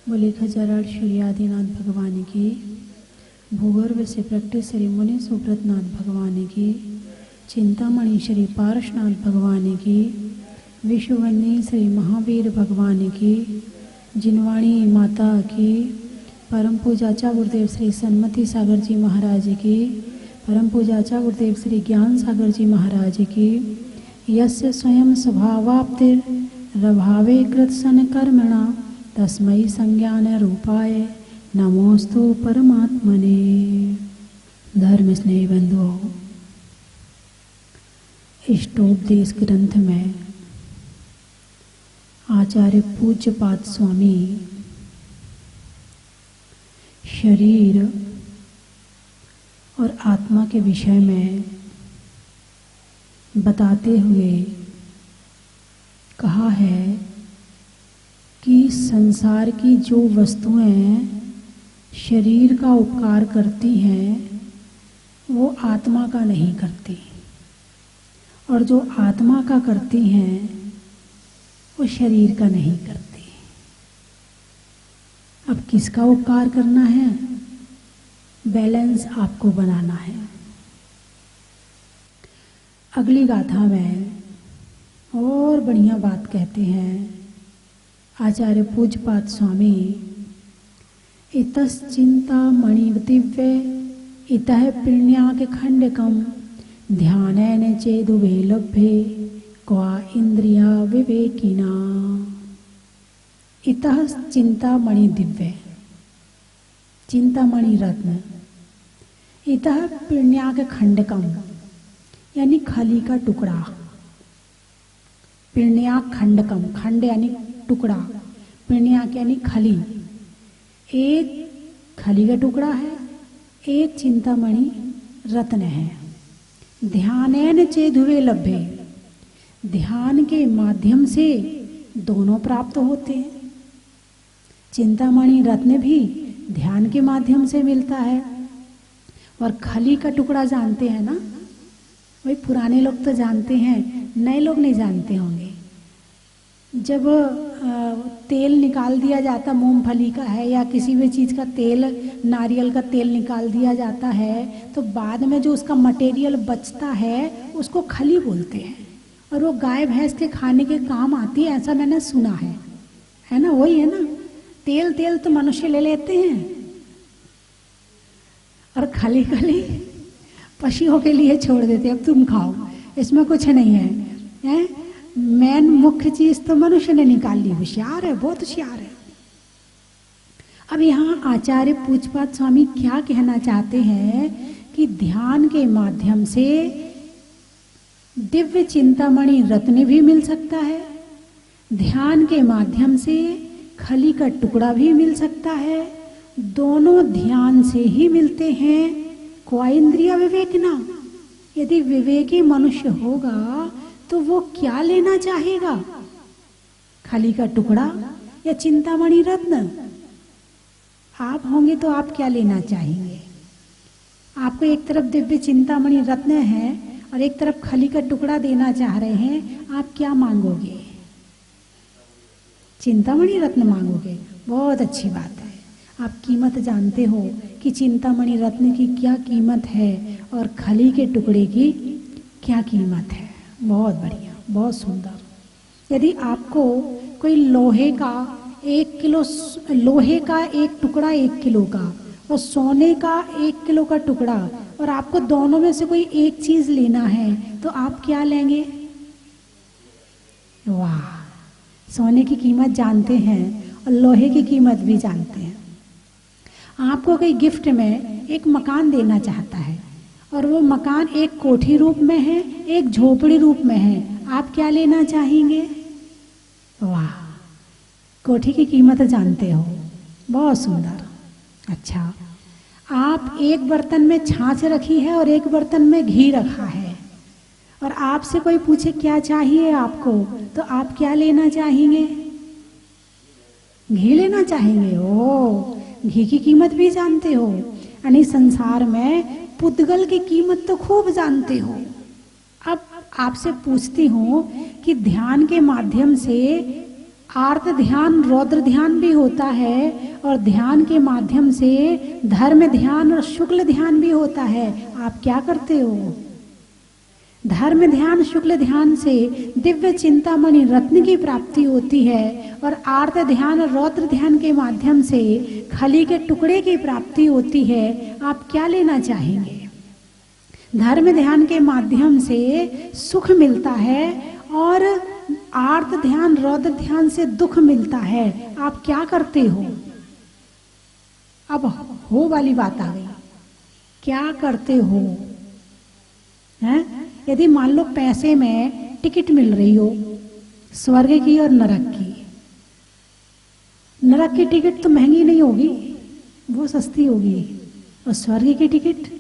बोले खजराट श्री आदिनाथ भगवान की, भूगर्भ से प्रकट श्री मुनि सुब्रतनाथ भगवान की, चिंतामणि श्री पारसनाथ भगवान की, विश्ववंदी श्री महावीर भगवान की, जिनवाणी माता की, परम पूजाचा गुरुदेव श्री सन्मति सागर जी महाराज की, परम पूजाचा गुरुदेव श्री ज्ञान सागर जी महाराज की, यस्य स्वयं स्वभावाप्तिर रभावे कृत सन कर्मणा तस्मै संज्ञान रूपाय नमोस्तु परमात्मने। धर्म स्नेह बंधुओं, इष्टोपदेश ग्रंथ में आचार्य पूज्यपाद स्वामी शरीर और आत्मा के विषय में बताते हुए कहा है कि संसार की जो वस्तुएं शरीर का उपकार करती हैं वो आत्मा का नहीं करती, और जो आत्मा का करती हैं वो शरीर का नहीं करती। अब किसका उपकार करना है? बैलेंस आपको बनाना है। अगली गाथा में और बढ़िया बात कहते हैं आचार्य पूज्यपाद स्वामी, इतश्चिंता मणिदिव्य इतः पिण्याक खंडकम ध्यानेन चेदुवे लभ्ये क्वा इंद्रिया विवेकिना। इतः चिंतामणि दिव्य, चिंतामणि रत्न, इतः पिण्याक खंडकम यानी खली का टुकड़ा, पिण्याक खंडकम, खंड यानी टुकड़ा, पिण्याक यानी खली, एक खली का टुकड़ा है, एक चिंतामणि रत्न है। ध्यानेन चेदुवे लभ्ये, ध्यान के माध्यम से दोनों प्राप्त होते हैं। चिंतामणि रत्न भी ध्यान के माध्यम से मिलता है, और खली का टुकड़ा जानते हैं ना, वही पुराने लोग तो जानते हैं, नए लोग नहीं जानते होंगे। जब तेल निकाल दिया जाता, मूंगफली का है या किसी भी चीज़ का तेल, नारियल का तेल निकाल दिया जाता है तो बाद में जो उसका मटेरियल बचता है उसको खली बोलते हैं, और वो गाय भैंस के खाने के काम आती है, ऐसा मैंने सुना है ना? वही है ना, तेल तो मनुष्य ले लेते हैं और खली पशुओं के लिए छोड़ देते हैं, अब तुम खाओ, इसमें कुछ नहीं है। मेन मुख्य चीज तो मनुष्य ने निकाल ली। होशियार है, बहुत होशियार है। अब यहाँ आचार्य पूज्यपाद स्वामी क्या कहना चाहते हैं कि ध्यान के माध्यम से दिव्य चिंतामणि रत्न भी मिल सकता है, ध्यान के माध्यम से खली का टुकड़ा भी मिल सकता है, दोनों ध्यान से ही मिलते हैं। क्वा इंद्रिया विवेकिना, यदि विवेकी मनुष्य होगा तो वो क्या लेना चाहेगा? खली का टुकड़ा या चिंतामणि रत्न? आप होंगे तो आप क्या लेना चाहेंगे? आपको एक तरफ दिव्य चिंतामणि रत्न है और एक तरफ खली का टुकड़ा देना चाह रहे हैं, आप क्या मांगोगे? चिंतामणि रत्न मांगोगे। बहुत अच्छी बात है। आप कीमत जानते हो कि चिंतामणि रत्न की क्या कीमत है और खली के टुकड़े की क्या कीमत है। बहुत बढ़िया, बहुत सुंदर। यदि आपको कोई लोहे का 1 किलो, लोहे का एक टुकड़ा 1 किलो का और सोने का 1 किलो का टुकड़ा, और आपको दोनों में से कोई एक चीज लेना है तो आप क्या लेंगे? वाह, सोने की कीमत जानते हैं और लोहे की कीमत भी जानते हैं। आपको कोई गिफ्ट में एक मकान देना चाहता है और वो मकान एक कोठी रूप में है, एक झोपड़ी रूप में है, आप क्या लेना चाहेंगे? वाह, कोठी की कीमत जानते हो, बहुत सुंदर। अच्छा, आप एक बर्तन में छाछ रखी है और एक बर्तन में घी रखा है, और आपसे कोई पूछे क्या चाहिए आपको, तो आप क्या लेना चाहेंगे? घी लेना चाहेंगे। ओ, घी की कीमत भी जानते हो, यानी संसार में पुद्गल की कीमत तो खूब जानते हो। अब आपसे पूछती हूँ कि ध्यान के माध्यम से आर्त ध्यान रौद्र ध्यान भी होता है, और ध्यान के माध्यम से धर्म ध्यान और शुक्ल ध्यान भी होता है। आप क्या करते हो? धर्म ध्यान शुक्ल ध्यान से दिव्य चिंतामणि रत्न की प्राप्ति होती है, और आर्त ध्यान और रौद्र ध्यान के माध्यम से खली के टुकड़े की प्राप्ति होती है। आप क्या लेना चाहेंगे? धर्म ध्यान के माध्यम से सुख मिलता है, और आर्त ध्यान रौद्र ध्यान से दुख मिलता है। आप क्या करते हो? अब हो वाली बात आ गई, क्या करते हो? हैं? यदि मान लो पैसे में टिकट मिल रही हो स्वर्ग की और नरक की, नरक की टिकट तो महंगी नहीं होगी, वो सस्ती होगी, और स्वर्ग की टिकट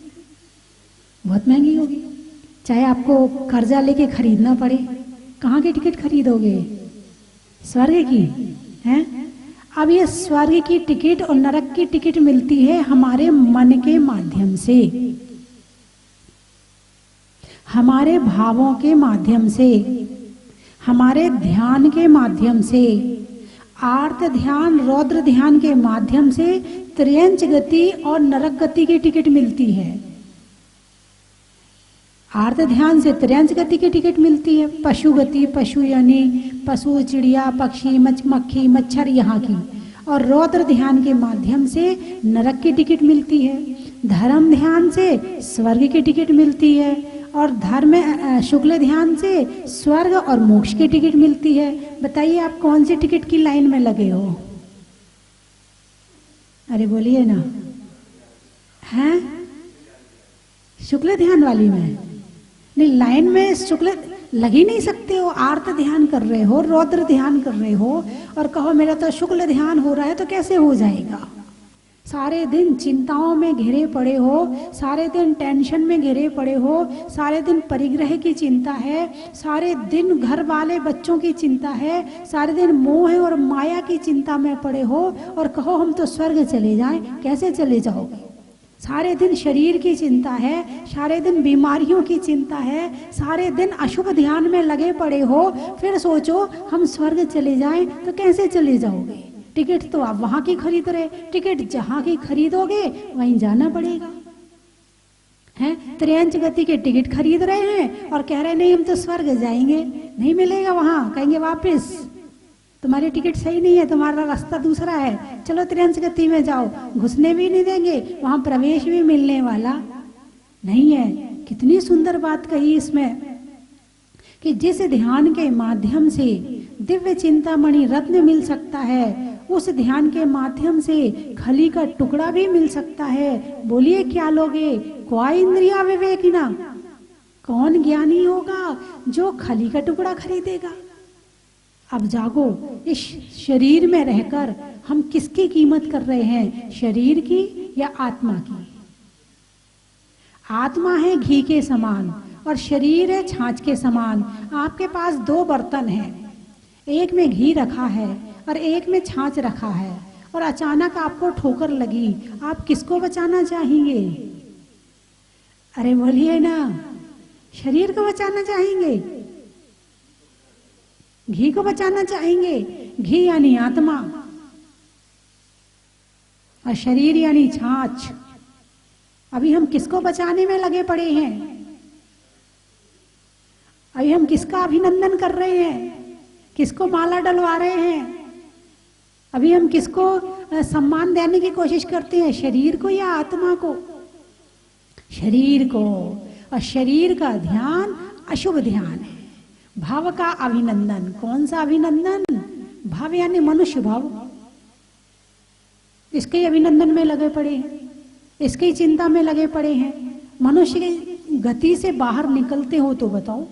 बहुत महंगी होगी। चाहे आपको कर्जा लेके खरीदना पड़े, कहाँ की टिकट खरीदोगे? स्वर्ग की हैं? अब ये स्वर्ग की टिकट और नरक की टिकट मिलती है हमारे मन के माध्यम से, हमारे भावों के माध्यम से, हमारे ध्यान के माध्यम से। आर्त ध्यान रौद्र ध्यान के माध्यम से त्रियंच गति और नरक गति की टिकट मिलती है। आर्त ध्यान से त्रियंच गति की टिकट मिलती है, पशु गति, पशु यानी पशु, चिड़िया, पक्षी, मक्खी, मच्छर यहाँ की, और रौद्र ध्यान के माध्यम से नरक की टिकट मिलती है। धर्म ध्यान से स्वर्ग की टिकट मिलती है, और धर्म शुक्ल ध्यान से स्वर्ग और मोक्ष की टिकट मिलती है। बताइए आप कौन सी टिकट की लाइन में लगे हो? अरे बोलिए ना। हैं? शुक्ल ध्यान वाली में? नहीं, लाइन में शुक्ल लग ही नहीं सकते हो। आर्त ध्यान कर रहे हो, रौद्र ध्यान कर रहे हो, और कहो मेरा तो शुक्ल ध्यान हो रहा है, तो कैसे हो जाएगा? सारे दिन चिंताओं में घिरे पड़े हो, सारे दिन टेंशन में घिरे पड़े हो, सारे दिन परिग्रह की चिंता है, सारे दिन घर वाले बच्चों की चिंता है, सारे दिन मोह और माया की चिंता में पड़े हो, और कहो हम तो स्वर्ग चले जाएं, कैसे चले जाओगे? सारे दिन शरीर की चिंता है, सारे दिन बीमारियों की चिंता है, सारे दिन अशुभ ध्यान में लगे पड़े हो, फिर सोचो हम स्वर्ग चले जाएं तो कैसे चले जाओगे? टिकट तो आप वहां की खरीद रहे, टिकट जहां की खरीदोगे वहीं जाना पड़ेगा। हैं? त्रियंच गति के टिकट खरीद रहे हैं और कह रहे नहीं हम तो स्वर्ग जाएंगे, नहीं मिलेगा वहां, कहेंगे वापस तुम्हारी टिकट सही नहीं है, तुम्हारा रास्ता दूसरा है, चलो त्रियंच गति में जाओ। घुसने भी नहीं देंगे, वहां प्रवेश भी मिलने वाला नहीं है। कितनी सुंदर बात कही इसमें कि जिस ध्यान के माध्यम से दिव्य चिंतामणि रत्न मिल सकता है, उस ध्यान के माध्यम से खली का टुकड़ा भी मिल सकता है। बोलिए क्या लोगे? क्वा इंद्रिया विवेकिना, कौन ज्ञानी होगा जो खली का टुकड़ा खरीदेगा? अब जागो, इस शरीर में रहकर हम किसकी कीमत कर रहे हैं? शरीर की या आत्मा की? आत्मा है घी के समान और शरीर है छाछ के समान। आपके पास दो बर्तन हैं, एक में घी रखा है और एक में छाछ रखा है, और अचानक आपको ठोकर लगी, आप किसको बचाना चाहेंगे? अरे बोलिए ना, शरीर को बचाना चाहेंगे, घी को बचाना चाहेंगे? घी यानी आत्मा और शरीर यानी छाछ। अभी हम किसको बचाने में लगे पड़े हैं? अभी हम किसका अभिनंदन कर रहे हैं? किसको माला डलवा रहे हैं? अभी हम किसको सम्मान देने की कोशिश करते हैं? शरीर को या आत्मा को? शरीर को। और शरीर का ध्यान अशुभ ध्यान है। भाव का अभिनंदन। कौन सा अभिनंदन? भाव यानी मनुष्य भाव। इसके अभिनंदन में लगे पड़े हैं, इसकी चिंता में लगे पड़े हैं। मनुष्य की गति से बाहर निकलते हो तो बताओ,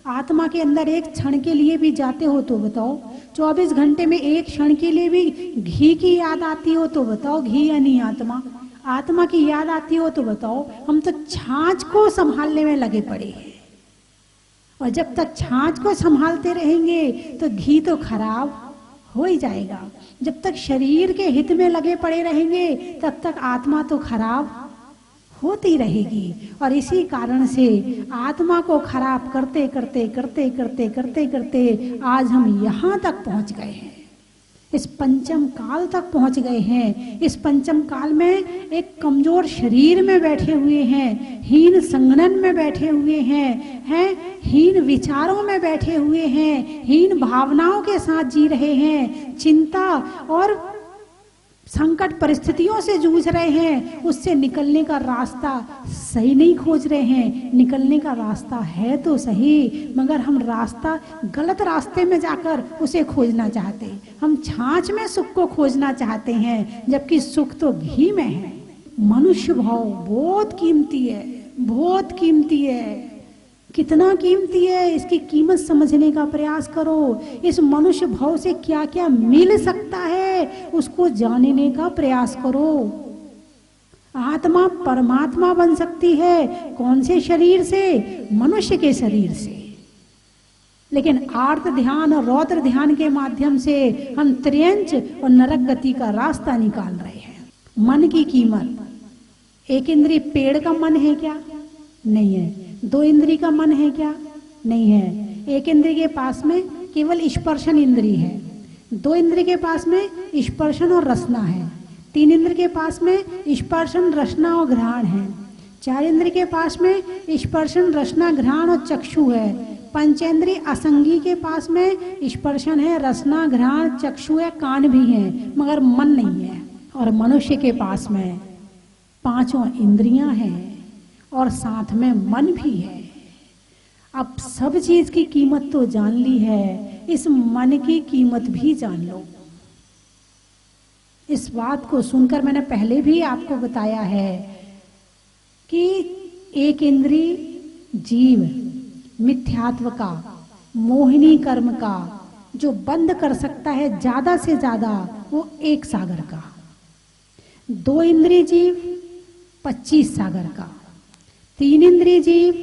आत्मा के अंदर एक क्षण के लिए भी जाते हो तो बताओ, 24 घंटे में एक क्षण के लिए भी घी की याद आती हो तो बताओ, घी यानी आत्मा, आत्मा की याद आती हो तो बताओ। हम तो छाछ को संभालने में लगे पड़े हैं, और जब तक छाछ को संभालते रहेंगे तो घी तो खराब हो ही जाएगा। जब तक शरीर के हित में लगे पड़े रहेंगे तब तक आत्मा तो खराब होती रहेगी। और इसी कारण से आत्मा को खराब करते करते करते करते करते करते आज हम यहाँ तक पहुँच गए हैं। इस पंचम काल तक पहुंच गए हैं। इस पंचम काल में एक कमजोर शरीर में बैठे हुए हैं, हीन संगठन में बैठे हुए हैं, हीन विचारों में बैठे हुए हैं, हीन भावनाओं के साथ जी रहे हैं, चिंता और संकट परिस्थितियों से जूझ रहे हैं, उससे निकलने का रास्ता सही नहीं खोज रहे हैं। निकलने का रास्ता है तो सही, मगर हम रास्ता गलत रास्ते में जाकर उसे खोजना चाहते हैं। हम छाछ में सुख को खोजना चाहते हैं, जबकि सुख तो घी में है। मनुष्य भाव बहुत कीमती है, बहुत कीमती है। कितना कीमती है, इसकी कीमत समझने का प्रयास करो। इस मनुष्य भाव से क्या क्या मिल सकता है, उसको जानने का प्रयास करो। आत्मा परमात्मा बन सकती है। कौन से शरीर से? मनुष्य के शरीर से। लेकिन आर्त ध्यान और रौद्र ध्यान के माध्यम से हम त्रियंच और नरक गति का रास्ता निकाल रहे हैं। मन की कीमत, एक इंद्रिय पेड़ का मन है क्या? नहीं है। दो इंद्रिय का मन है क्या? नहीं है। एक इंद्रिय के पास में केवल स्पर्शन इंद्रिय है, दो इंद्रिय के पास में स्पर्शन और रसना है, तीन इंद्रिय के पास में स्पर्शन रसना और घ्राण है, चार इंद्रिय के पास में स्पर्शन रसना घ्राण और चक्षु है, पंचेंद्रिय असंगी के पास में स्पर्शन है, रसना घ्राण चक्षु है, कान भी है, मगर मन नहीं है। और मनुष्य के पास में पांचों इंद्रियां हैं और साथ में मन भी है। अब सब चीज की कीमत तो जान ली है, इस मन की कीमत भी जान लो। इस बात को सुनकर मैंने पहले भी आपको बताया है कि एक इंद्रिय जीव मिथ्यात्व का, मोहिनी कर्म का जो बंद कर सकता है ज्यादा से ज्यादा, वो एक सागर का। दो इंद्रिय जीव 25 सागर का, तीन इंद्रिय जीव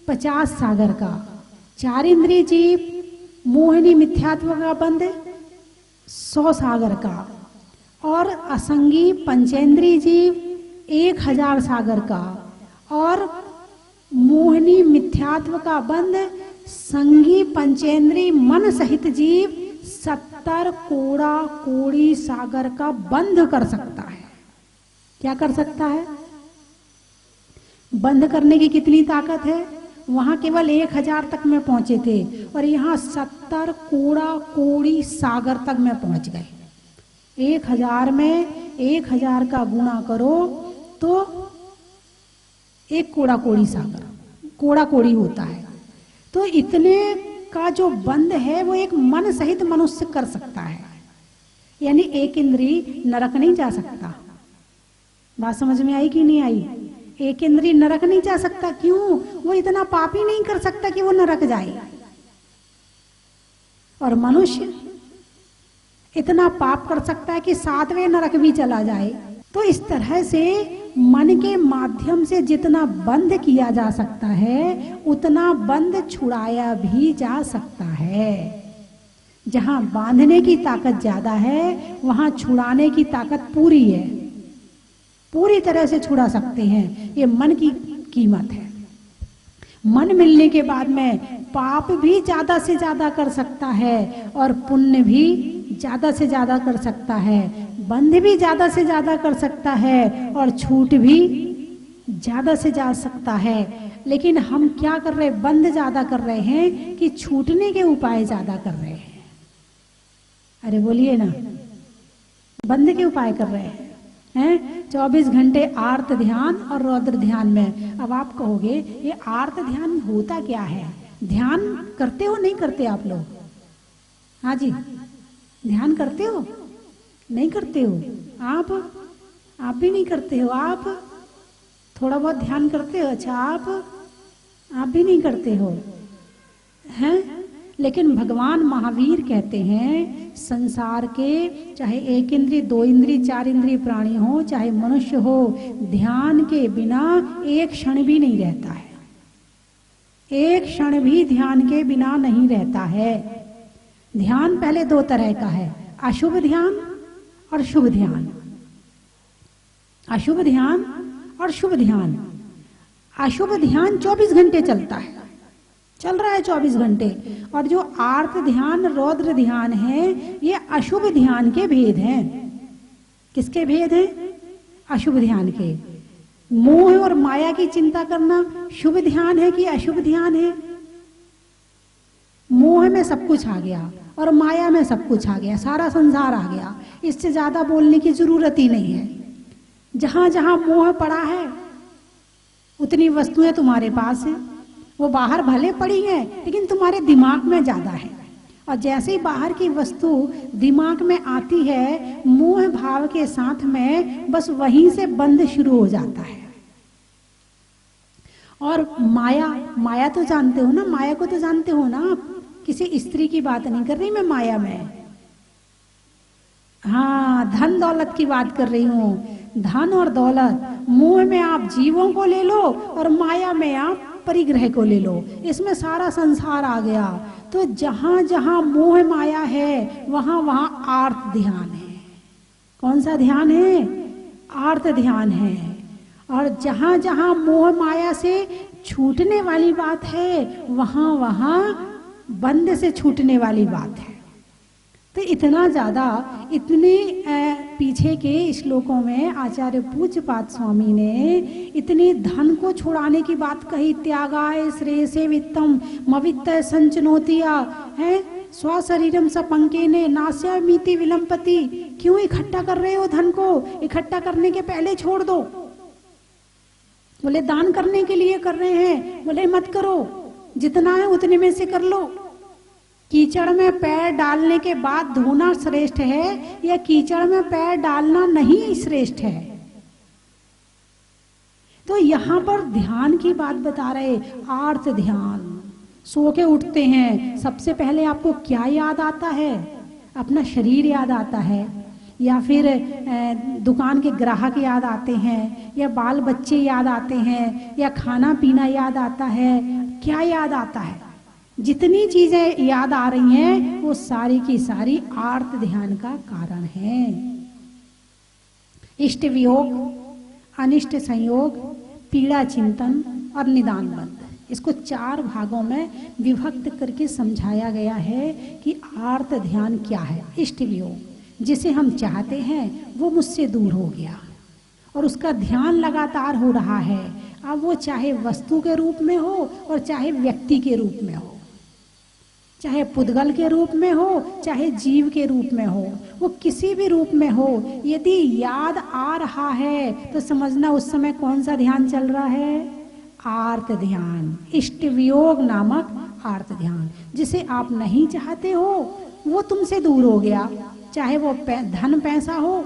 50 सागर का, चार इंद्रिय जीव मोहिनी मिथ्यात्व का बंद 100 सागर का, और असंगी पंचेंद्रिय जीव 1000 सागर का, और मोहिनी मिथ्यात्व का बंद संगी पंचेंद्रिय मन सहित जीव 70 कोड़ा कोड़ी सागर का बंद कर सकता है। क्या कर सकता है? बंद करने की कितनी ताकत है? वहां केवल 1000 तक में पहुंचे थे और यहाँ 70 कोड़ा कोड़ी सागर तक में पहुंच गए। 1000 में 1000 का गुणा करो तो एक कोड़ा कोड़ी सागर, कोड़ा कोड़ी होता है। तो इतने का जो बंद है वो एक मन सहित मनुष्य कर सकता है। यानी एक इंद्रिय नरक नहीं जा सकता। बात समझ में आई कि नहीं आई? एक इंद्रिय नरक नहीं जा सकता। क्यों? वो इतना पाप ही नहीं कर सकता कि वो नरक जाए। और मनुष्य इतना पाप कर सकता है कि 7वें नरक भी चला जाए। तो इस तरह से मन के माध्यम से जितना बंद किया जा सकता है उतना बंद छुड़ाया भी जा सकता है। जहां बांधने की ताकत ज्यादा है वहां छुड़ाने की ताकत पूरी है, पूरी तरह से छुड़ा सकते हैं। ये मन की कीमत है। मन मिलने के बाद में पाप भी ज्यादा से ज्यादा कर सकता है और पुण्य भी ज्यादा से ज्यादा कर सकता है, बंध भी ज्यादा से ज्यादा कर सकता है और छूट भी ज्यादा से जा सकता है। लेकिन हम क्या कर रहे हैं? बंध ज्यादा कर रहे हैं कि छूटने के उपाय ज्यादा कर रहे हैं? अरे बोलिए ना, बंध के उपाय कर रहे हैं। 24 घंटे आर्त ध्यान और रौद्र ध्यान में। अब आप कहोगे ये आर्त ध्यान होता क्या है? ध्यान करते हो नहीं करते आप लोग? हाँ जी, ध्यान करते हो नहीं करते हो? आप भी नहीं करते हो? आप थोड़ा बहुत ध्यान करते हो? अच्छा, आप भी नहीं करते हो हैं? लेकिन भगवान महावीर कहते हैं संसार के चाहे एक इंद्रिय, दो इंद्रिय, चार इंद्रिय प्राणी हो, चाहे मनुष्य हो, ध्यान के बिना एक क्षण भी नहीं रहता है। एक क्षण भी ध्यान के बिना नहीं रहता है। ध्यान पहले दो तरह का है, अशुभ ध्यान और शुभ ध्यान। अशुभ ध्यान और शुभ ध्यान। अशुभ ध्यान 24 घंटे चलता है, चल रहा है 24 घंटे, और जो आर्त ध्यान, रौद्र ध्यान है, ये अशुभ ध्यान के भेद हैं। किसके भेद हैं? अशुभ ध्यान के। मोह और माया की चिंता करना शुभ ध्यान है कि अशुभ ध्यान है? मोह में सब कुछ आ गया और माया में सब कुछ आ गया, सारा संसार आ गया, इससे ज्यादा बोलने की जरूरत ही नहीं है। जहां जहां मोह पड़ा है उतनी वस्तुएं तुम्हारे पास हैं। वो बाहर भले पड़ी हैं लेकिन तुम्हारे दिमाग में ज्यादा है, और जैसे ही बाहर की वस्तु दिमाग में आती है, मोह भाव के साथ में बस वहीं से बंद शुरू हो जाता है। और माया, माया तो जानते हो ना, माया को तो जानते हो ना आप। किसी स्त्री की बात नहीं कर रही मैं माया में, हाँ धन दौलत की बात कर रही हूँ। धन और दौलत, मोह में आप जीवों को ले लो और माया में आप परिग्रह को ले लो, इसमें सारा संसार आ गया। तो जहां जहां मोह माया है वहां वहां आर्त ध्यान है। कौन सा ध्यान है? आर्त ध्यान है। और जहां जहां मोह माया से छूटने वाली बात है वहां वहां बंद से छूटने वाली बात है। तो इतना ज्यादा, इतने पीछे के श्लोकों में आचार्य पूज्यपाद स्वामी ने इतने धन को छुड़ाने की बात कही। त्यागाय श्रेयसे वित्तम मवित्त संचनोतिया है स्वशरीरम सपंके ने नास्यामीति विलंपति। क्यों इकट्ठा कर रहे हो धन को? इकट्ठा करने के पहले छोड़ दो। बोले दान करने के लिए कर रहे हैं, बोले मत करो, जितना है उतने में से कर लो। कीचड़ में पैर डालने के बाद धोना श्रेष्ठ है या कीचड़ में पैर डालना नहीं श्रेष्ठ है? तो यहां पर ध्यान की बात बता रहे, आर्त ध्यान। सो के उठते हैं, सबसे पहले आपको क्या याद आता है? अपना शरीर याद आता है, या फिर दुकान के ग्राहक याद आते हैं, या बाल बच्चे याद आते हैं, या खाना पीना याद आता है? क्या याद आता है? जितनी चीजें याद आ रही हैं वो सारी की सारी आर्त ध्यान का कारण है। इष्ट वियोग, अनिष्ट संयोग, पीड़ा चिंतन और निदान बंध, इसको 4 भागों में विभक्त करके समझाया गया है कि आर्त ध्यान क्या है। इष्ट वियोग, जिसे हम चाहते हैं वो मुझसे दूर हो गया और उसका ध्यान लगातार हो रहा है। अब वो चाहे वस्तु के रूप में हो और चाहे व्यक्ति के रूप में हो, चाहे पुद्गल के रूप में हो चाहे जीव के रूप में हो, वो किसी भी रूप में हो, यदि याद आ रहा है तो समझना उस समय कौन सा ध्यान चल रहा है? आर्त ध्यान, इष्ट वियोग नामक आर्त ध्यान। जिसे आप नहीं चाहते हो वो तुमसे दूर हो गया, चाहे वो धन पैसा हो,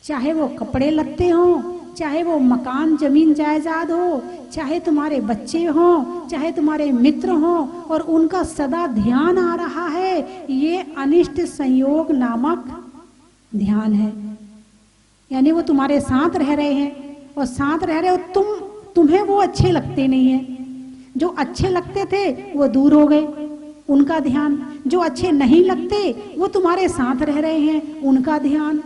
चाहे वो कपड़े लत्ते हो, चाहे वो मकान जमीन जायदाद हो, चाहे तुम्हारे बच्चे हों, चाहे तुम्हारे मित्र हों, और उनका सदा ध्यान आ रहा है, ये अनिष्ट संयोग नामक ध्यान है। यानी वो तुम्हारे साथ रह रहे हैं और साथ रह रहे हो तुम्हें वो अच्छे लगते नहीं है। जो अच्छे लगते थे वो दूर हो गए, उनका ध्यान। जो अच्छे नहीं लगते वो तुम्हारे साथ रह रहे हैं, उनका ध्यान।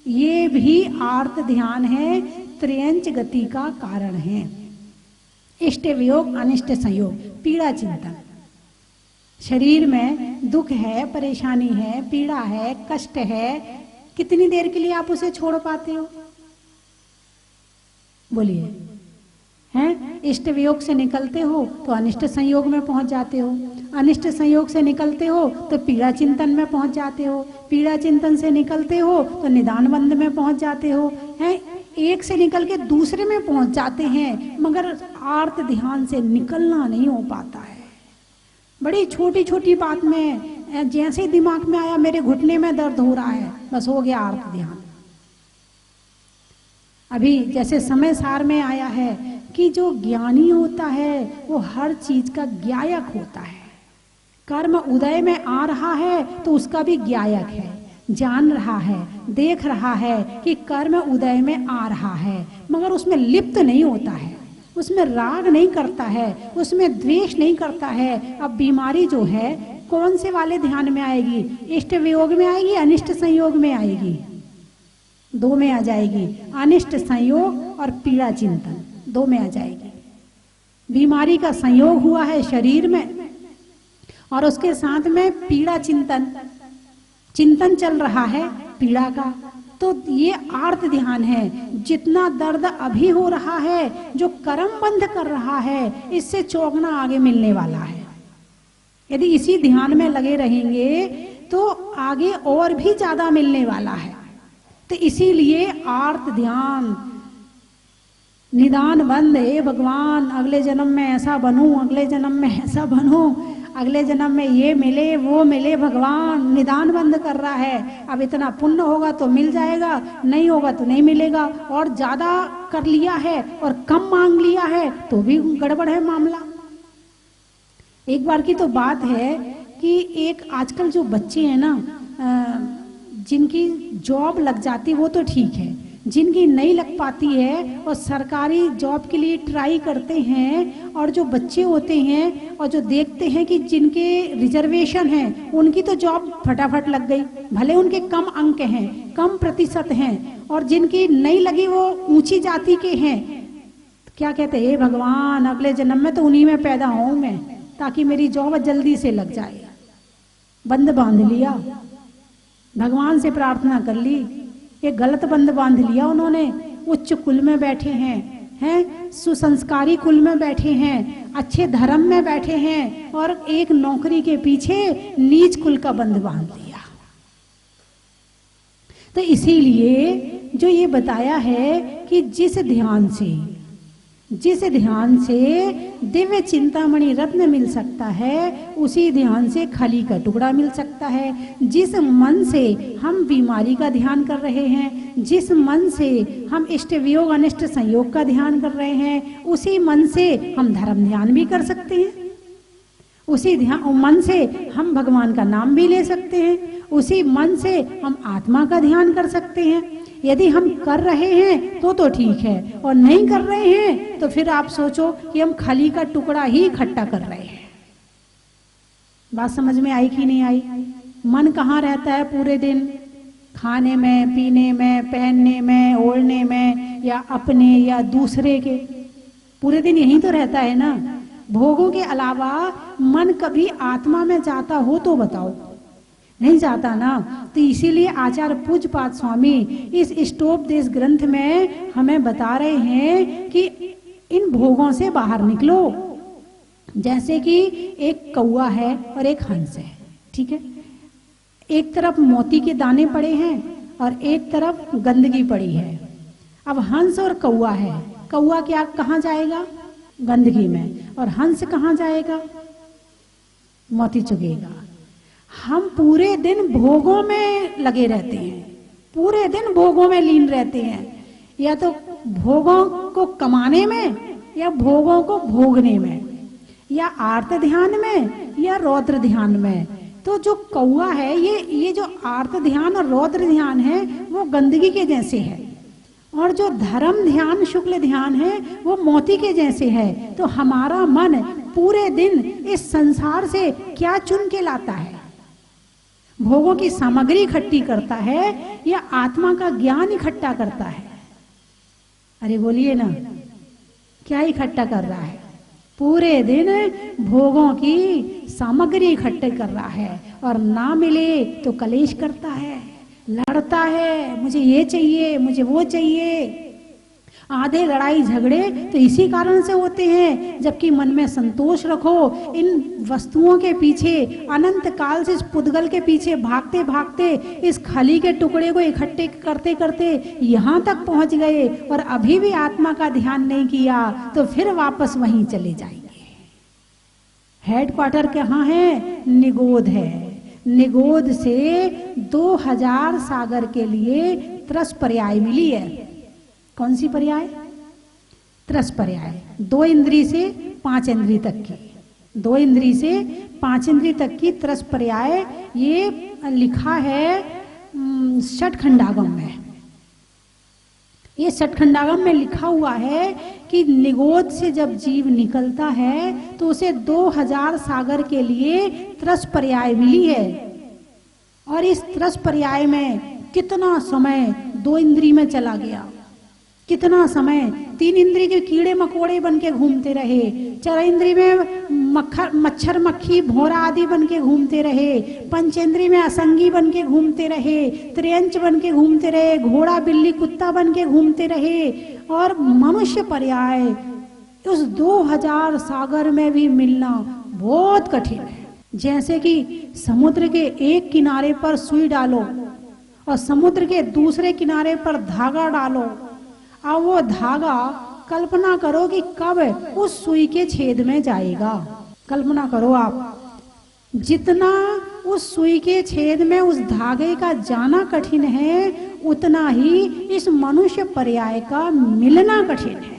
ये भी आर्त ध्यान है, त्रयंच गति का कारण है। इष्ट वियोग, अनिष्ट संयोग, पीड़ा चिंतन। शरीर में दुख है, परेशानी है, पीड़ा है, कष्ट है, कितनी देर के लिए आप उसे छोड़ पाते हो? बोलिए। हैं? इष्ट वियोग से निकलते हो तो अनिष्ट संयोग में पहुंच जाते हो, अनिष्ट संयोग से निकलते हो तो पीड़ा चिंतन में पहुंच जाते हो, पीड़ा चिंतन से निकलते हो तो निदान बंध में पहुंच जाते हो। हैं? एक से निकल के दूसरे में पहुंच जाते हैं, मगर आर्त ध्यान से निकलना नहीं हो पाता है। बड़ी छोटी छोटी बात में जैसे ही दिमाग में आया मेरे घुटने में दर्द हो रहा है, बस हो गया आर्त ध्यान। अभी जैसे समय सार में आया है कि जो ज्ञानी होता है वो हर चीज का ज्ञायक होता है। कर्म उदय में आ रहा है तो उसका भी ज्ञायक है, जान रहा है, देख रहा है कि कर्म उदय में आ रहा है, मगर उसमें लिप्त नहीं होता है, उसमें राग नहीं करता है, उसमें द्वेष नहीं करता है। अब बीमारी जो है कौन से वाले ध्यान में आएगी? इष्ट वियोग में आएगी, अनिष्ट संयोग में आएगी? दो में आ जाएगी, अनिष्ट संयोग और पीड़ा चिंतन, दो में आ जाएगी। बीमारी का संयोग हुआ है शरीर में और उसके साथ में पीड़ा चिंतन, चिंतन चल रहा है पीड़ा का। तो ये आर्त ध्यान है। जितना दर्द अभी हो रहा है, जो कर्म बंध कर रहा है, इससे चौगुना आगे मिलने वाला है। यदि इसी ध्यान में लगे रहेंगे तो आगे और भी ज्यादा मिलने वाला है। तो इसीलिए आर्त ध्यान, निदान बंद, हे भगवान अगले जन्म में ऐसा बनूं, अगले जन्म में ऐसा बनूं, अगले जन्म में ये मिले वो मिले, भगवान निदान बंद कर रहा है। अब इतना पुण्य होगा तो मिल जाएगा, नहीं होगा तो नहीं मिलेगा। और ज्यादा कर लिया है और कम मांग लिया है तो भी गड़बड़ है मामला। एक बार की तो बात है कि एक आजकल जो बच्चे हैं ना, जिनकी जॉब लग जाती वो तो ठीक है, जिनकी नहीं लग पाती है और सरकारी जॉब के लिए ट्राई करते हैं, और जो बच्चे होते हैं और जो देखते हैं कि जिनके रिजर्वेशन हैं उनकी तो जॉब फटाफट लग गई, भले उनके कम अंक हैं, कम प्रतिशत हैं, और जिनकी नहीं लगी वो ऊंची जाति के हैं। क्या कहते हैं, हे भगवान अगले जन्म में तो उन्हीं में पैदा हूं मैं, ताकि मेरी जॉब जल्दी से लग जाए। बंद बांध लिया, भगवान से प्रार्थना कर ली, ये गलत बंद बांध लिया उन्होंने। उच्च कुल में बैठे हैं, सुसंस्कारी कुल में बैठे हैं, अच्छे धर्म में बैठे हैं, और एक नौकरी के पीछे नीच कुल का बंद बांध लिया। तो इसीलिए जो ये बताया है कि जिस ध्यान से दिव्य चिंतामणि रत्न मिल सकता है, उसी ध्यान से खली का टुकड़ा मिल सकता है। जिस मन से हम बीमारी का ध्यान कर रहे हैं, जिस मन से हम इष्ट वियोग अनिष्ट संयोग का ध्यान कर रहे हैं, उसी मन से हम धर्म ध्यान भी कर सकते हैं। उसी मन से हम भगवान का नाम भी ले सकते हैं, उसी मन से हम आत्मा का ध्यान कर सकते हैं। यदि हम कर रहे हैं तो ठीक है, और नहीं कर रहे हैं तो फिर आप सोचो कि हम खली का टुकड़ा ही इकट्ठा कर रहे हैं। बात समझ में आई कि नहीं आई? मन कहाँ रहता है पूरे दिन? खाने में, पीने में, पहनने में, ओढ़ने में, या अपने या दूसरे के, पूरे दिन यही तो रहता है ना। भोगों के अलावा मन कभी आत्मा में जाता हो तो बताओ? नहीं जाता ना। तो इसीलिए आचार्य पूज्यपाद स्वामी इस इष्टोपदेश ग्रंथ में हमें बता रहे हैं कि इन भोगों से बाहर निकलो। जैसे कि एक कौवा है और एक हंस है, ठीक है। एक तरफ मोती के दाने पड़े हैं और एक तरफ गंदगी पड़ी है। अब हंस और कौवा है, कौवा क्या कहाँ जाएगा? गंदगी में। और हंस कहाँ जाएगा? मोती चुगेगा। हम पूरे दिन भोगों में लगे रहते हैं, पूरे दिन भोगों में लीन रहते हैं, या तो भोगों को कमाने में, या भोगों को भोगने में, या आर्त ध्यान में, या रौद्र ध्यान में। तो जो कौवा है, ये जो आर्त ध्यान और रौद्र ध्यान है वो गंदगी के जैसे है, और जो धर्म ध्यान शुक्ल ध्यान है वो मोती के जैसे है। तो हमारा मन पूरे दिन इस संसार से क्या चुन के लाता है? भोगों की सामग्री इकट्ठी करता है या आत्मा का ज्ञान इकट्ठा करता है? अरे बोलिए ना, क्या इकट्ठा कर रहा है? पूरे दिन भोगों की सामग्री इकट्ठे कर रहा है, और ना मिले तो कलेश करता है, लड़ता है, मुझे ये चाहिए, मुझे वो चाहिए। आधे लड़ाई झगड़े तो इसी कारण से होते हैं। जबकि मन में संतोष रखो, इन वस्तुओं के पीछे अनंत काल से, इस पुद्गल के पीछे भागते भागते इस खली के टुकड़े को इकट्ठे करते करते यहाँ तक पहुँच गए, और अभी भी आत्मा का ध्यान नहीं किया तो फिर वापस वहीं चले जाएंगे। हेडक्वार्टर कहाँ है? निगोद है। निगोद से 2000 सागर के लिए त्रस पर्याय मिली है। कौन सी पर्याय? त्रस पर्याय। 2 इंद्री से 5 इंद्री तक की, 2 इंद्री से 5 इंद्री तक की त्रस पर्याय, ये लिखा है षटखंडागम में। ये षटखंडागम में लिखा हुआ है कि निगोद से जब जीव निकलता है तो उसे 2000 सागर के लिए त्रस पर्याय मिली है। और इस त्रस पर्याय में कितना समय 2 इंद्री में चला गया, कितना समय 3 इंद्रिय के कीड़े मकोड़े बन के घूमते रहे, 4 इंद्रिय में मच्छर मक्खी भौरा आदि बन के घूमते रहे, 5 इंद्रिय में असंगी बन के घूमते रहे, त्रियंच बन के घूमते रहे, घोड़ा बिल्ली कुत्ता बन के घूमते रहे, और मनुष्य पर्याय उस 2000 सागर में भी मिलना बहुत कठिन है। जैसे कि समुद्र के एक किनारे पर सुई डालो और समुद्र के दूसरे किनारे पर धागा डालो, अब वो धागा कल्पना करो कि कब उस सुई के छेद में जाएगा। कल्पना करो आप, जितना उस सुई के छेद में उस धागे का जाना कठिन है, उतना ही इस मनुष्य पर्याय का मिलना कठिन है।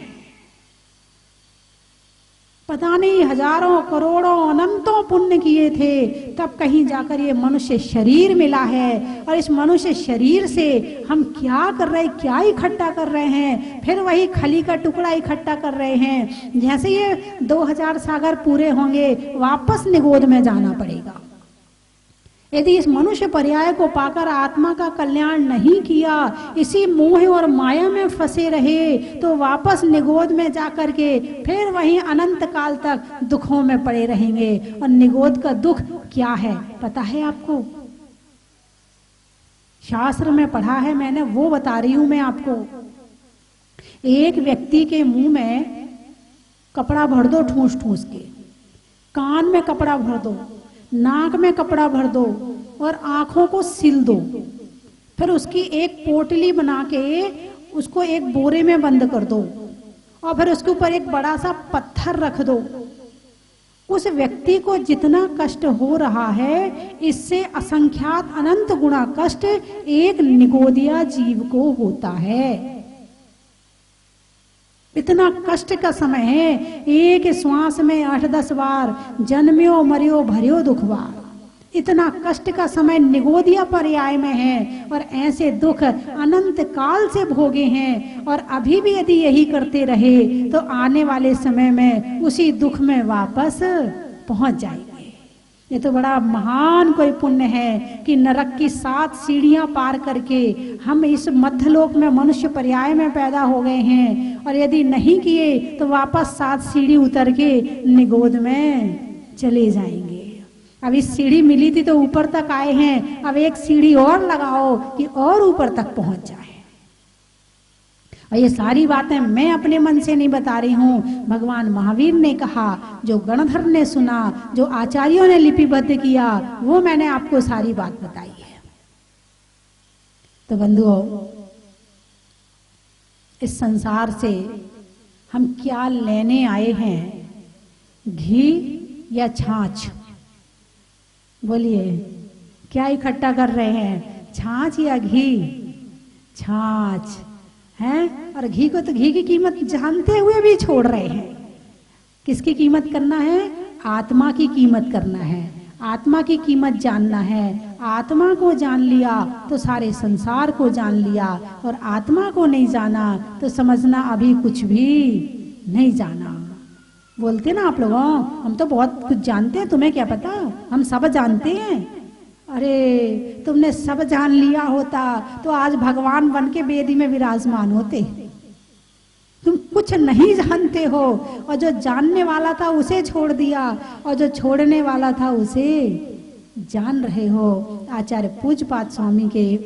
पता नहीं हजारों करोड़ों अनंतों पुण्य किए थे तब कहीं जाकर ये मनुष्य शरीर मिला है, और इस मनुष्य शरीर से हम क्या कर रहे हैं, क्या इकट्ठा कर रहे हैं, फिर वही खली का टुकड़ा इकट्ठा कर रहे हैं। जैसे ये 2000 सागर पूरे होंगे वापस निगोद में जाना पड़ेगा। यदि इस मनुष्य पर्याय को पाकर आत्मा का कल्याण नहीं किया, इसी मोह और माया में फंसे रहे, तो वापस निगोद में जाकर के फिर वहीं अनंत काल तक दुखों में पड़े रहेंगे। और निगोद का दुख क्या है पता है आपको? शास्त्र में पढ़ा है मैंने, वो बता रही हूं मैं आपको। एक व्यक्ति के मुंह में कपड़ा भर दो ठूस ठूस के, कान में कपड़ा भर दो, नाक में कपड़ा भर दो और आंखों को सिल दो, फिर उसकी एक पोटली बना के उसको एक बोरे में बंद कर दो और फिर उसके ऊपर एक बड़ा सा पत्थर रख दो। उस व्यक्ति को जितना कष्ट हो रहा है, इससे असंख्यात अनंत गुणा कष्ट एक निगोदिया जीव को होता है। इतना कष्ट का समय है, एक श्वास में 8-10 बार जन्म्यो मरियो भरियो दुखवार। इतना कष्ट का समय निगोदिया पर्याय में है, और ऐसे दुख अनंत काल से भोगे हैं। और अभी भी यदि यही करते रहे तो आने वाले समय में उसी दुख में वापस पहुंच जाएंगे। ये तो बड़ा महान कोई पुण्य है कि नरक की 7 सीढ़ियां पार करके हम इस मध्यलोक में मनुष्य पर्याय में पैदा हो गए हैं, और यदि नहीं किए तो वापस 7 सीढ़ी उतर के निगोद में चले जाएंगे। अब इस सीढ़ी मिली थी तो ऊपर तक आए हैं, अब एक सीढ़ी और लगाओ कि और ऊपर तक पहुंच जाए। और ये सारी बातें मैं अपने मन से नहीं बता रही हूँ, भगवान महावीर ने कहा, जो गणधर ने सुना, जो आचार्यों ने लिपिबद्ध किया, वो मैंने आपको सारी बात बताई है। तो बंधुओं, इस संसार से हम क्या लेने आए हैं, घी या छाछ? बोलिए, क्या इकट्ठा कर रहे हैं, छाछ या घी? छाछ है। और घी को तो घी की कीमत जानते हुए भी छोड़ रहे हैं। किसकी कीमत करना है? आत्मा की कीमत करना है, आत्मा की कीमत जानना है। आत्मा को जान लिया तो सारे संसार को जान लिया, और आत्मा को नहीं जाना तो समझना अभी कुछ भी नहीं जाना। बोलते ना आप लोगों, हम तो बहुत कुछ जानते हैं, तुम्हें क्या पता, हम सब जानते हैं। अरे तुमने सब जान लिया होता तो आज भगवान बन के वेदी में विराजमान होते। तुम कुछ नहीं जानते हो, और जो जानने वाला था उसे छोड़ दिया, और जो छोड़ने वाला था उसे जान रहे हो। आचार्य पूज्यपाद स्वामी के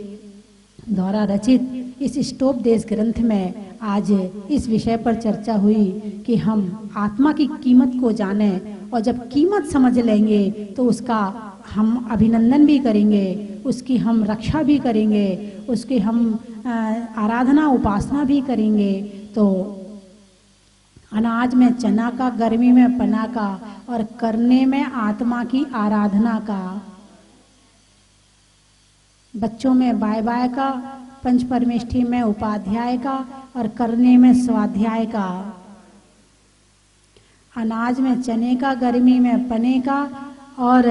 द्वारा रचित इस स्टोपदेश ग्रंथ में आज इस विषय पर चर्चा हुई कि हम आत्मा की कीमत को जानें, और जब कीमत समझ लेंगे तो उसका हम अभिनंदन भी करेंगे, उसकी हम रक्षा भी करेंगे, उसकी हम आराधना उपासना भी करेंगे। तो अनाज में चना का, गर्मी में पना का, और करने में आत्मा की आराधना का, बच्चों में बाय बाय का, पंच परमेष्ठी में उपाध्याय का, और करने में स्वाध्याय का। अनाज में चने का, गर्मी में पने का, और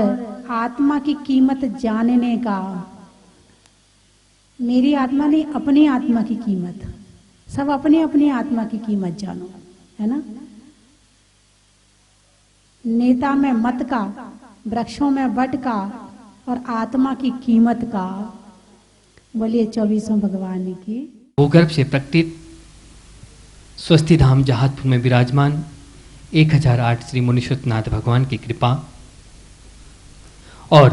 आत्मा की कीमत जानने का। मेरी आत्मा नहीं, अपनी आत्मा की कीमत। सब अपनी अपनी आत्मा की कीमत जानो, है ना। नेता में मत का, वृक्षों में बट का, और आत्मा की कीमत का। बोलिए 24वें भगवान की। भूगर्भ से प्रकटित स्वस्ति धाम जहाजपुर में विराजमान 1008 श्री मुनीश्वरनाथ भगवान की कृपा और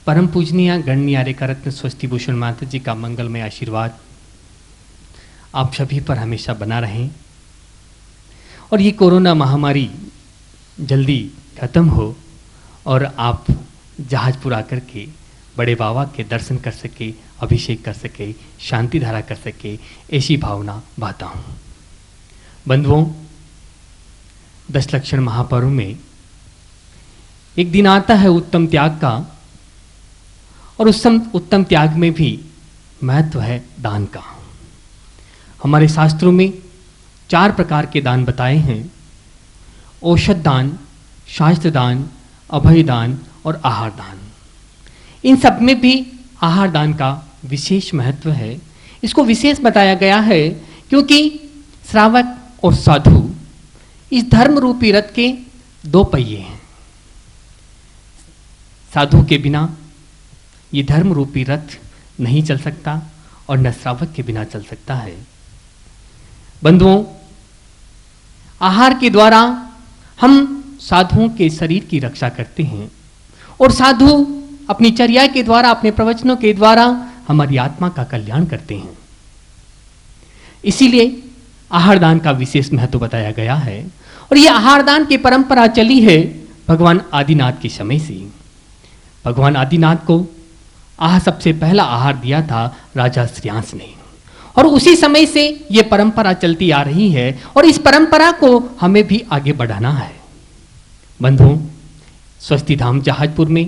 परम पूजनीय गणनीय रेखारत्न स्वस्ति भूषण माता जी का मंगलमय आशीर्वाद आप सभी पर हमेशा बना रहे और ये कोरोना महामारी जल्दी खत्म हो और आप जहाजपुर आकर के बड़े बाबा के दर्शन कर सके, अभिषेक कर सके, शांति धारा कर सके, ऐसी भावना बाता हूँ। बंधुओं, 10 लक्षण महापर्व में एक दिन आता है उत्तम त्याग का और उस उत्तम त्याग में भी महत्व है दान का। हमारे शास्त्रों में 4 प्रकार के दान बताए हैं: औषध दान, शास्त्र दान, अभय दान और आहार दान। इन सब में भी आहार दान का विशेष महत्व है। इसको विशेष बताया गया है क्योंकि श्रावक और साधु इस धर्म रूपी रथ के 2 पहिए हैं। साधु के बिना ये धर्म रूपी रथ नहीं चल सकता और न श्रावक के बिना चल सकता है। बंधुओं, आहार के द्वारा हम साधुओं के शरीर की रक्षा करते हैं और साधु अपनी चर्या के द्वारा, अपने प्रवचनों के द्वारा हमारी आत्मा का कल्याण करते हैं। इसीलिए आहार दान का विशेष महत्व बताया गया है और यह आहार दान की परंपरा चली है भगवान आदिनाथ के समय से। भगवान आदिनाथ को सबसे पहला आहार दिया था राजा श्रेयांस ने और उसी समय से यह परंपरा चलती आ रही है और इस परंपरा को हमें भी आगे बढ़ाना है। बंधुओं, स्वस्ति धाम जहाजपुर में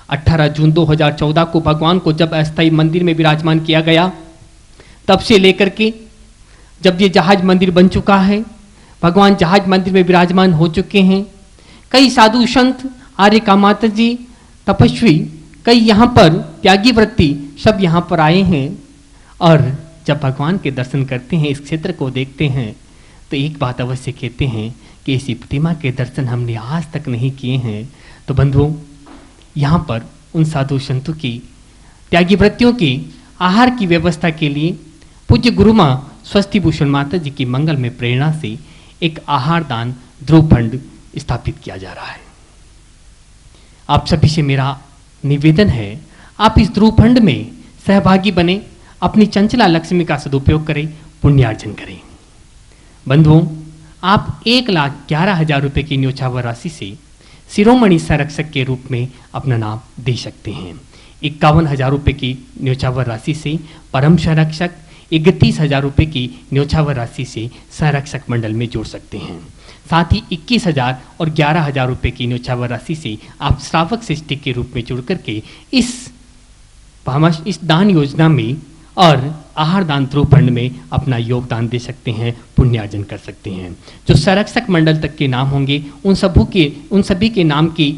18 जून 2014 को भगवान को जब अस्थायी मंदिर में विराजमान किया गया, तब से लेकर के जब ये जहाज मंदिर बन चुका है, भगवान जहाज मंदिर में विराजमान हो चुके हैं। कई साधु संत, आर्य का माता जी, तपस्वी, कई यहाँ पर त्यागी वृत्ति सब यहाँ पर आए हैं और जब भगवान के दर्शन करते हैं, इस क्षेत्र को देखते हैं, तो एक बात अवश्य कहते हैं कि ऐसी प्रतिमा के दर्शन हमने आज तक नहीं किए हैं। तो बंधुओं, यहाँ पर उन साधु संतों की त्यागी वृत्तियों की आहार की व्यवस्था के लिए पूज्य गुरु माँ स्वस्ति भूषण माता जी की मंगल में प्रेरणा से एक आहार दान ध्रुव फंड स्थापित किया जा रहा है। आप सभी से मेरा निवेदन है, आप इस ध्रुव फंड में सहभागी बने, अपनी चंचला लक्ष्मी का सदुपयोग करें, पुण्यार्जन करें। बंधुओं, आप 1,11,000 रुपये की न्योछावर राशि से शिरोमणि संरक्षक के रूप में अपना नाम दे सकते हैं। 51,000 रुपये की न्योछावर राशि से परम संरक्षक, 31,000 रुपये की न्योछावर राशि से संरक्षक मंडल में जोड़ सकते हैं। साथ ही 21,000 और 11,000 रुपये की न्योछावर राशि से आप श्रावक सृष्टि के रूप में जुड़ करके इस दान योजना में और आहार दान ध्रुव फंड में अपना योगदान दे सकते हैं, पुण्यार्जन कर सकते हैं। जो संरक्षक मंडल तक के नाम होंगे उन सभी के नाम की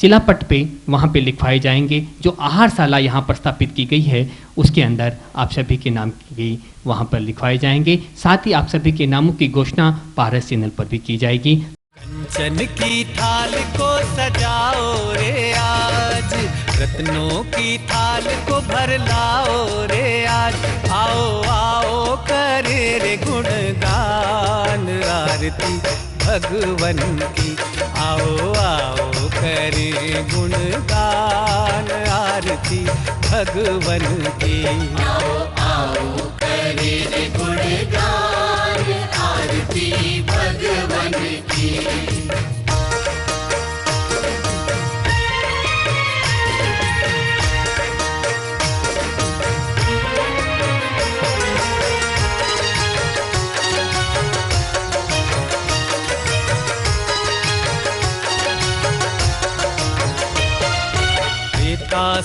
शिलापट पे वहाँ पे लिखवाए जाएंगे। जो आहारशाला यहाँ पर स्थापित की गई है उसके अंदर आप सभी के नाम की वहाँ पर लिखवाए जाएंगे। साथ ही आप सभी के नामों की घोषणा पारस चैनल पर भी की जाएगी। कंचन की थाल को सजाओ रे आज, रत्नों की थाल को भर लाओ रे आज। आओ आओ करे रे गुणगान आरती भगवन की। आओ आओ करे गुणगान आरती भगवन की। आओ आओ करे रे गुणगान आरती भगवन की।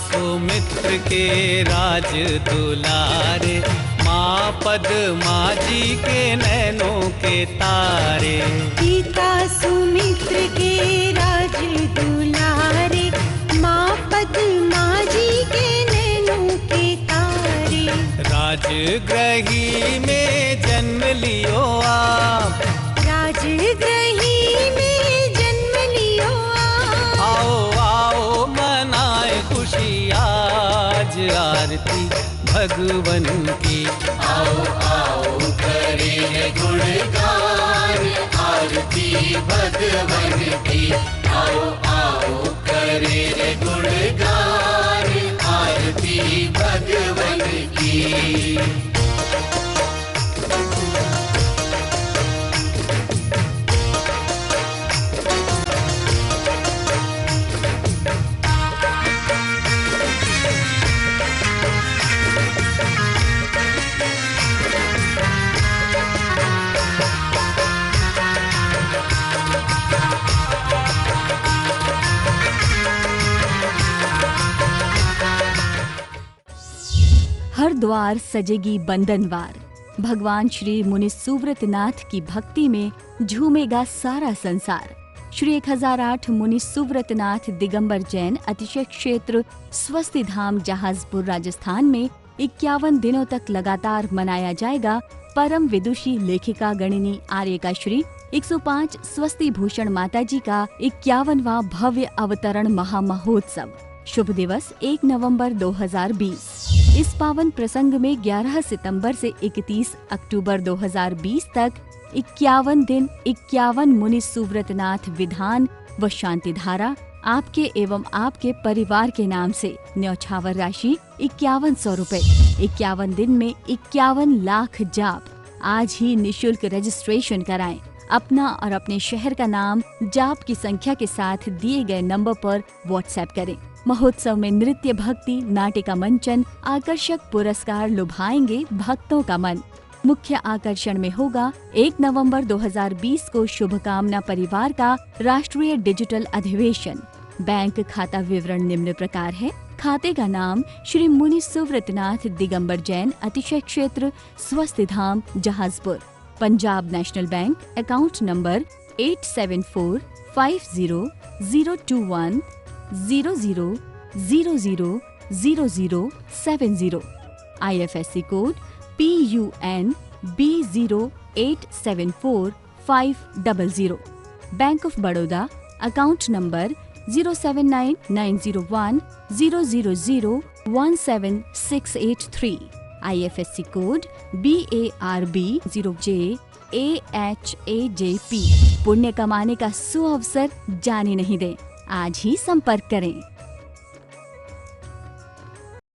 सुमित्र के राज दुलारे, माँ पद्मा जी के नैनों के तारे। पिता सुमित्र के राज दुलारे, माँ पद्मा जी के नैनों के तारे। राजगृही में जन्म लियो आप, राजगृही में जन्म लियो आप। आओ आओ मनाए खुशी आज आरती भगवन की। आओ आओ करे रे गुणगान आरती भगवन की। आओ आओ करे रे गुणगान आरती भगवन की। हर द्वार सजेगी बंधनवार। भगवान श्री मुनि सुव्रतनाथ की भक्ति में झूमेगा सारा संसार। श्री 1008 मुनि सुव्रतनाथ दिगंबर जैन अतिशय क्षेत्र स्वस्ति धाम जहाजपुर राजस्थान में 51 दिनों तक लगातार मनाया जाएगा परम विदुषी लेखिका गणिनी आर्यका श्री 105 स्वस्ति भूषण माताजी का 51वां भव्य अवतरण महामहोत्सव। शुभ दिवस 1 नवंबर 2020। इस पावन प्रसंग में 11 सितंबर से 31 अक्टूबर 2020 तक 51 दिन 51 मुनि सुव्रतनाथ विधान व शांति धारा आपके एवं आपके परिवार के नाम से न्यौछावर राशि 5100 रुपए। 51 दिन में 51 लाख जाप। आज ही निशुल्क रजिस्ट्रेशन कराएं। अपना और अपने शहर का नाम जाप की संख्या के साथ दिए गए नंबर पर व्हाट्सएप करें। महोत्सव में नृत्य, भक्ति, नाटिका मंचन, आकर्षक पुरस्कार लुभाएंगे भक्तों का मन। मुख्य आकर्षण में होगा 1 नवंबर 2020 को शुभकामना परिवार का राष्ट्रीय डिजिटल अधिवेशन। बैंक खाता विवरण निम्न प्रकार है। खाते का नाम श्री मुनि सुव्रतनाथ दिगंबर जैन अतिशय क्षेत्र Swasti Dham Jahazpur. Punjab National Bank account number 87405100000070। IFSC code PUN B0874500। Bank of Baroda account number 0799010001768 IFSC code BARB 0JAHAJP। पुण्य कमाने का सुअवसर जाने नहीं दें। आज ही संपर्क करें।